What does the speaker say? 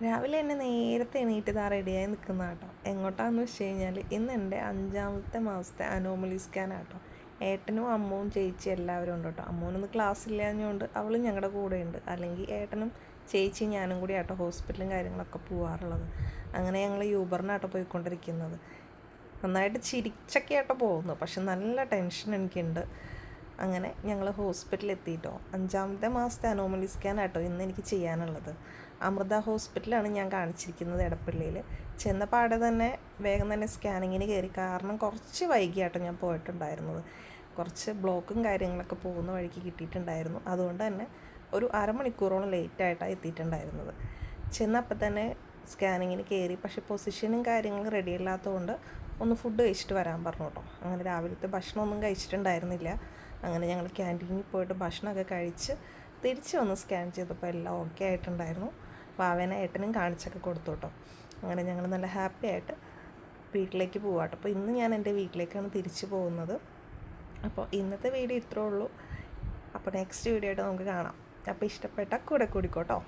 രാവിലെ തന്നെ നേരത്തെ എണീറ്റ് ഇതാ റെഡിയായി നിൽക്കുന്ന കേട്ടോ. എങ്ങോട്ടാന്ന് വെച്ച് കഴിഞ്ഞാൽ ഇന്ന് എൻ്റെ 5ാമത്തെ മാസത്തെ അനോമലി സ്കാൻ ആട്ടോ. ഏട്ടനും അമ്മവും ചേച്ചി എല്ലാവരും ഉണ്ട് കേട്ടോ. അമ്മൂനൊന്ന് ക്ലാസ് ഇല്ലാഞ്ഞുകൊണ്ട് അവളും ഞങ്ങളുടെ കൂടെ ഉണ്ട്. അല്ലെങ്കിൽ ഏട്ടനും ചേച്ചി ഞാനും കൂടി ആട്ടോ ഹോസ്പിറ്റലും കാര്യങ്ങളൊക്കെ പോകാറുള്ളത്. അങ്ങനെ ഞങ്ങൾ യൂബറിനാട്ടോ പോയിക്കൊണ്ടിരിക്കുന്നത്. നന്നായിട്ട് ചിരിച്ചൊക്കെ ആട്ടോ പോകുന്നു, പക്ഷെ നല്ല ടെൻഷൻ എനിക്കുണ്ട്. അങ്ങനെ ഞങ്ങൾ ഹോസ്പിറ്റലിൽ എത്തിയിട്ടോ. 5ാമത്തെ മാസത്തെ അനോമലി സ്കാൻ ആട്ടോ ഇന്ന് എനിക്ക് ചെയ്യാനുള്ളത്. അമൃത ഹോസ്പിറ്റലാണ് ഞാൻ കാണിച്ചിരിക്കുന്നത്, എടപ്പള്ളിയിൽ. ചെന്ന പാടെ തന്നെ വേഗം തന്നെ സ്കാനിങ്ങിന് കയറി. കാരണം കുറച്ച് വൈകിയാട്ടോ ഞാൻ പോയിട്ടുണ്ടായിരുന്നത്. കുറച്ച് ബ്ലോക്കും കാര്യങ്ങളൊക്കെ പോകുന്ന വഴിക്ക് കിട്ടിയിട്ടുണ്ടായിരുന്നു. അതുകൊണ്ട് തന്നെ ഒരു അരമണിക്കൂറോളം ലേറ്റായിട്ടാണ് എത്തിയിട്ടുണ്ടായിരുന്നത്. ചെന്നപ്പോൾ തന്നെ സ്കാനിങ്ങിന് കയറി. പക്ഷേ പൊസിഷനും കാര്യങ്ങളും റെഡി അല്ലാത്തതുകൊണ്ട് ഒന്ന് ഫുഡ് കഴിച്ചിട്ട് വരാൻ പറഞ്ഞു കേട്ടോ. അങ്ങനെ രാവിലത്തെ ഭക്ഷണമൊന്നും കഴിച്ചിട്ടുണ്ടായിരുന്നില്ല. അങ്ങനെ ഞങ്ങൾ ക്യാൻറ്റീനിൽ പോയിട്ട് ഭക്ഷണമൊക്കെ കഴിച്ച് തിരിച്ച് വന്ന് സ്കാൻ ചെയ്തപ്പോൾ എല്ലാം ഓക്കെ ആയിട്ടുണ്ടായിരുന്നു. വാവേനെ ഏട്ടനും കാണിച്ചൊക്കെ കൊടുത്തു കേട്ടോ. അങ്ങനെ ഞങ്ങൾ നല്ല ഹാപ്പി ആയിട്ട് വീട്ടിലേക്ക് പോവാട്ടോ. അപ്പോൾ ഇന്ന് ഞാൻ എൻ്റെ വീട്ടിലേക്കാണ് തിരിച്ചു പോകുന്നത്. അപ്പോൾ ഇന്നത്തെ വീഡിയോ ഇത്രേ ഉള്ളൂ. അപ്പോൾ നെക്സ്റ്റ് വീഡിയോ ആയിട്ട് നമുക്ക് കാണാം. അപ്പോൾ ഇഷ്ടപ്പെട്ട കൂടെ കൂടിക്കോട്ടോ.